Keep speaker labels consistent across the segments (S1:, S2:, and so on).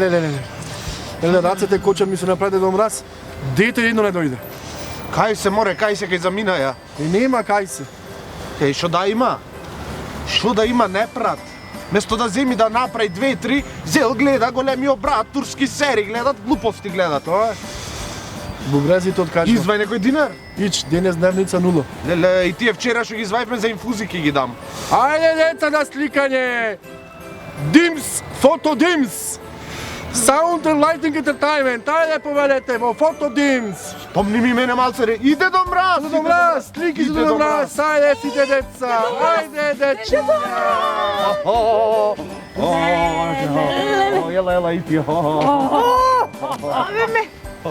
S1: Леле, рацете кочат ми се направи Дедо Мраз. Дете едно не дојде.
S2: Кај се море, кај се кај замина ја?
S1: И нема кај се.
S2: Еј, шо да има? Шо да има не прат? Место да земи да направи 2-3, зел гледа големиот брат, турски сери гледат, глупости гледат.
S1: Тоа е. Бугрезите откачва.
S2: Извај некој динар?
S1: Ич, денес дневница 0.
S2: Леле, и тие вчера што ги извајме за инфузии ќе ги дам.
S1: Ајде, деца, на сликање! Димс, фото Димс! Sound and Lighting Entertainment, ајде поведете во фото Димс!
S2: Помни ми мене малце, иде до мраз!
S1: Дедо Мраз, слики за Дедо Мраз, ајде сите деца! Ајде, дечиња!
S2: Ела, и ти.
S3: Абе ме,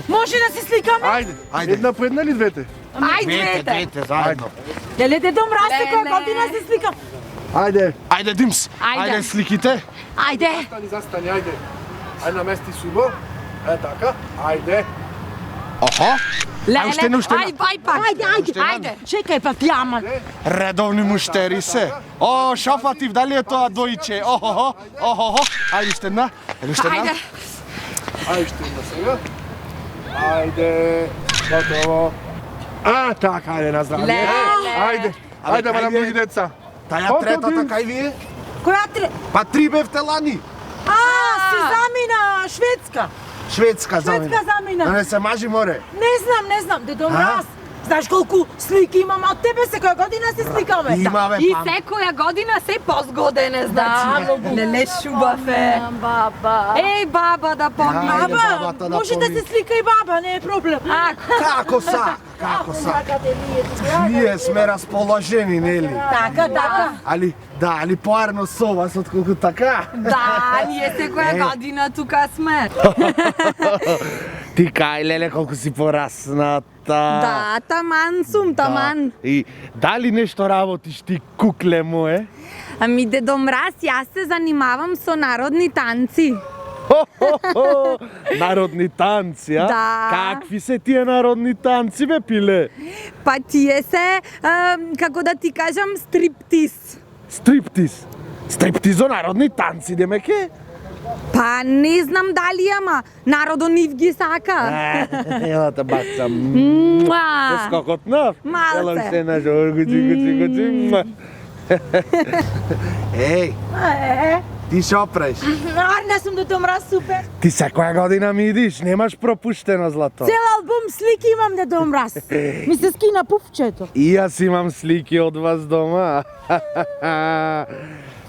S3: може да се сликаме?
S1: Ајде, една по една ли двете?
S3: Ајде,
S2: Двете, заедно.
S3: Леле, Дедо Мраз, која година се сликам?
S1: Ајде!
S2: Ајде, Димс,
S3: Ајде.
S2: ајде сликите.
S3: Ајде.
S1: Застани, ајде! Ајде намести субо, така, ајде!
S2: Охо, уште една.
S3: Ајде пак. Ајде. Чекај па пјама.
S2: Редовни муштери се. О, шафатив, дали е тоа дојче? Охо, ајде уште една.
S3: Ајде.
S1: Ајде, ще има сега. Ајде, готово. Така, ајде, на здравје.
S3: Леле.
S1: Ајде, барам други деца.
S2: Таја третата кај ви е?
S3: Која тре?
S2: Па 3 бевте лани.
S3: Се замина Шведска.
S2: Шведска замина.
S3: Шведска замина.
S2: Да не се мажи море.
S3: Не знам, Дедо Мраз. Знаеш колку слики имам од тебе, секоја година се сликаме.
S2: Имаме
S4: И
S2: пам.
S4: секоја година се позгодене, значи. Леле шубав е.
S3: Баба.
S4: Еј, баба да помни.
S2: Ајде,
S3: Баба,
S2: бабата да
S3: може да
S2: помни.
S3: се слика и баба, не е проблем.
S2: Како са? Ние сме расположени, нели?
S3: Така.
S2: Али поарно со вас, отколку така?
S4: Да, ние секоја година тука сме.
S2: Ти кај, леле, колку си порасната.
S4: Да, таман сум, таман.
S2: И дали нешто работиш ти, кукле мое?
S4: Ами, Дедо Мраз, јас се занимавам со народни танци.
S2: Народни танци, а?
S4: Да.
S2: Какви се тие народни танци, бе, пиле?
S4: Па тие се, како да ти кажам, стриптиз.
S2: Стриптиз. Стриптизо народни танци, демеке?
S4: Па не знам дали, ама народот нив ги сака.
S2: Ела те бацам.
S4: Муа!
S2: Скокот нов.
S4: Малце.
S2: Ела се на жор, гуци. Еј, ти шо преш?
S3: Не сум Дедо Мраз, супер.
S2: Ти секоја година ми идиш, немаш пропуштено злато.
S3: Цел албум слики имам, Дедо Мраз. Ми се скина пуфчето.
S2: И јас имам слики од вас дома.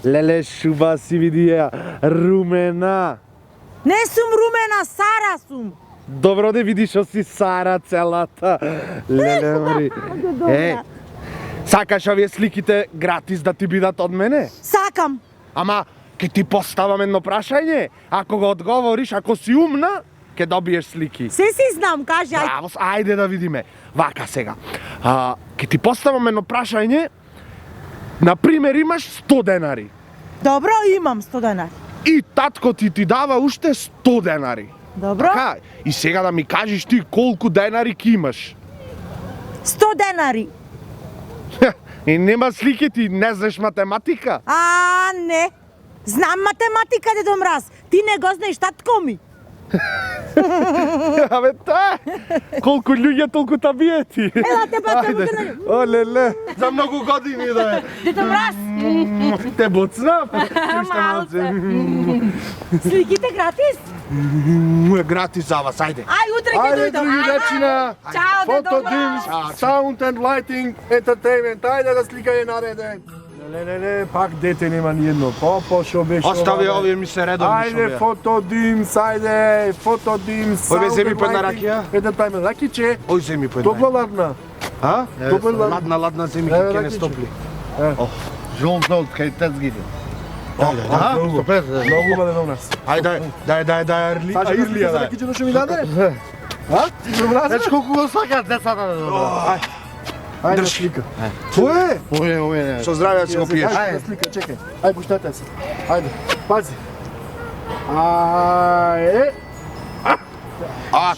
S2: Леле, шуба си види ја, румена.
S3: Не сум румена, Сара сум.
S2: Добро да видиш што си Сара целата. Леле, мари. Сакаш овие сликите гратис да ти бидат од мене?
S3: Сакам.
S2: Ама, ке ти поставам едно прашање. Ако го одговориш, ако си умна, ке добиеш слики.
S3: Се си знам, кажи, ајде.
S2: Браво, ајде да видиме. Вака сега. Ке ти поставам едно прашање. Например, имаш 100 денари.
S3: Добро, имам 100 денари.
S2: И татко ти дава уште 100 денари.
S3: Добро?
S2: Така, и сега да ми кажеш ти колку денари ки имаш.
S3: 100 денари.
S2: И нема слики, ти не знаеш математика.
S3: Не. Знам математика, Дедо Мраз. Ти не го знаеш, татко ми.
S2: Абе, та! Колку луѓе, толку табиети.
S3: Ела те бацам
S2: Ајде.
S3: денари.
S2: О, леле, за многу години да е.
S3: Дедо Мраз,
S2: Те буцнав. Уште малце.
S3: сликите гратис?
S2: Гратис за вас, ајде.
S3: Ај, утре ќе
S1: Ајде,
S3: дојдам.
S1: други дечина.
S4: Чао, Дедо
S1: Фото
S4: Мраз.
S1: Димс, Sound and Lighting Entertainment. Ајде да сликање нареден. Не, пак дете нема ни едно. Шо беше
S2: Остави
S1: ова, бе?
S2: овие ми се редовни
S1: Ајде, фото Димс, ајде, фото Димс.
S2: Ој, бе,
S1: Sound
S2: земи
S1: and
S2: по една
S1: Lighting
S2: ракија.
S1: Entertainment. Ракиче,
S2: Ој, земи по една.
S1: топла ладна.
S2: А?
S1: Топла
S2: Ладна земи
S1: Е,
S2: ке не
S1: ракиче.
S2: стопли.
S5: Жолт, кај тецгите.
S2: А?
S1: Многу баде до нас.
S2: Ајде, дај, Ирлија, дај.
S1: Ракиче да шо ми даде? А?
S5: Значи колку го сакат децата да добро.
S1: Ајде, слика. Кој е?
S5: Овие.
S2: Со здравје си го пиеш.
S1: Ајде, слика, чекај. Ајде, пуштете се. Ајде, пази. Ајде.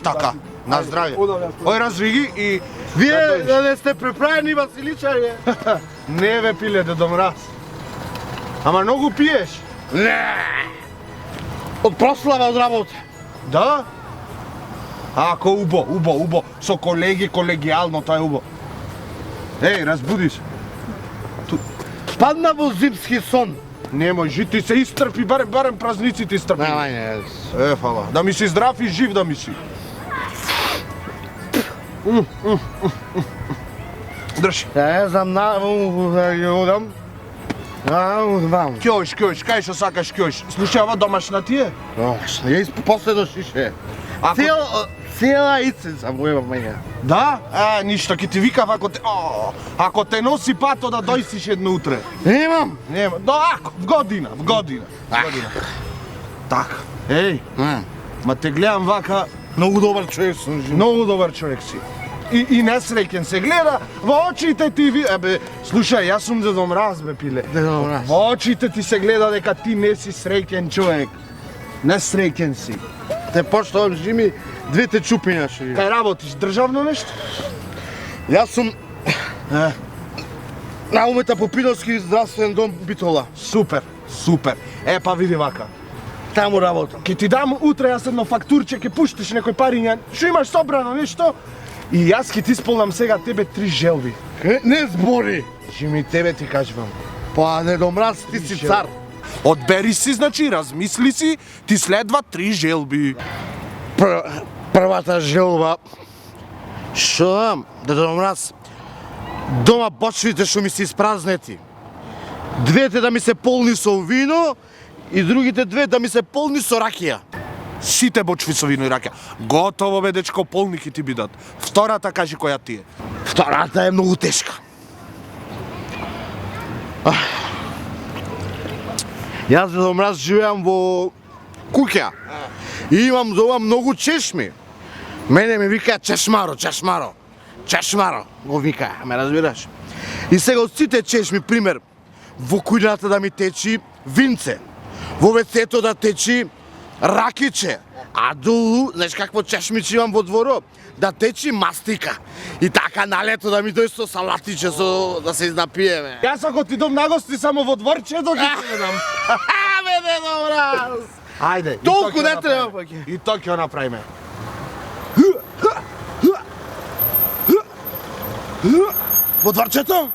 S2: Така, на здравје. Ој, развиги и...
S5: Вие да не сте преправени Василичари.
S2: Не бе, пиле, Дедо Мраз. Ама многу пиеш.
S5: Од прослава од работа.
S2: Да? Ако убо. Со колеги, колегијално, тоа е убо. Еј, разбуди се.
S5: Падна во зимски сон.
S2: Не може, ти се истрпи, барем празниците истрпи.
S5: Не.
S2: Фала. Да ми си здрав и жив да ми си. Држи.
S5: Знам на ги одам. Одам.
S2: Кјош, кај што сакаш кјош? Слушај, ова домашна ти е?
S5: Ја последно шише.
S2: Ако...
S5: Цела иценца моја мајка.
S2: Да? Ништо, ќе ти викав ако те носи пато да дојсиш едно утре.
S5: Немам.
S2: Нема. Ако, в година. Така. Еј, ма те гледам вака,
S5: Многу добар човек сум.
S2: многу добар човек си. И несреќен се гледа во очите ти слушај, јас сум Дедо Мраз, пиле.
S5: Дедо Мраз.
S2: Во очите ти се гледа дека ти не си среќен човек. Несреќен си.
S5: Те поштовам жими двете чупиња што ги.
S2: Кај работиш државно нешто?
S5: Јас сум на Умета Попиновски здравствен дом Битола.
S2: Супер. Па види вака.
S5: Таму работам.
S2: Ке ти дам утре јас едно фактурче, ке пуштиш некој париња, што имаш собрано нешто, и јас ке ти исполнам сега тебе 3 желби.
S5: Не збори.
S2: Жими, тебе ти кажувам.
S5: Па Дедо Мраз, ти си цар.
S2: Одбери си, значи, размисли си, ти следва 3 желби.
S5: Првата желба. Што дам, Дедо Мраз? Дома бочвите што ми се испразнети. Двете да ми се полни со вино и другите две да ми се полни со ракија.
S2: Сите бочви со вино и ракија. Готово бе, дечко, полни ќе ти бидат. Втората кажи која ти е.
S5: Втората е многу тешка. Јас Дедо Мраз живеам во куќа и имам за ова многу чешми. Мене ми викаат чешмаро, го викаа, ме разбираш? И сега од сите чешми, пример, во кујната да ми течи винце, во вецето да течи ракиче, а долу, знаеш какво чешмиче имам во дворо? Да течи мастика. И така на лето да ми дојде со салатиче, да се изнапиеме.
S2: Јас ако ти дом на гости само во дворчето ќе ти дам.
S5: Бе, Дедо Мраз!
S2: Ајде.
S5: Толку не треба паќе.
S2: И тоа ќе направиме.
S5: Во дворчето?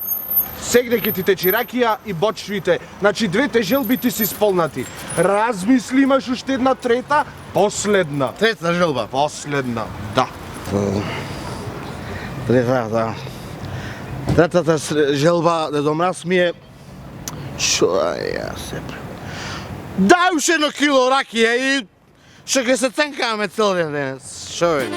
S2: Сегде ќе ти течи ракија и бочвите. Значи, двете желби ти си исполнати. Размисли, имаш уште една трета, последна.
S5: Трета желба.
S2: Последна, да.
S5: Да. Третата желба, Дедо Мраз, ми е... Шо ја се... Дај уште едно кило ракија и... Што ќе се ценкаме цел ден денес. Шо е?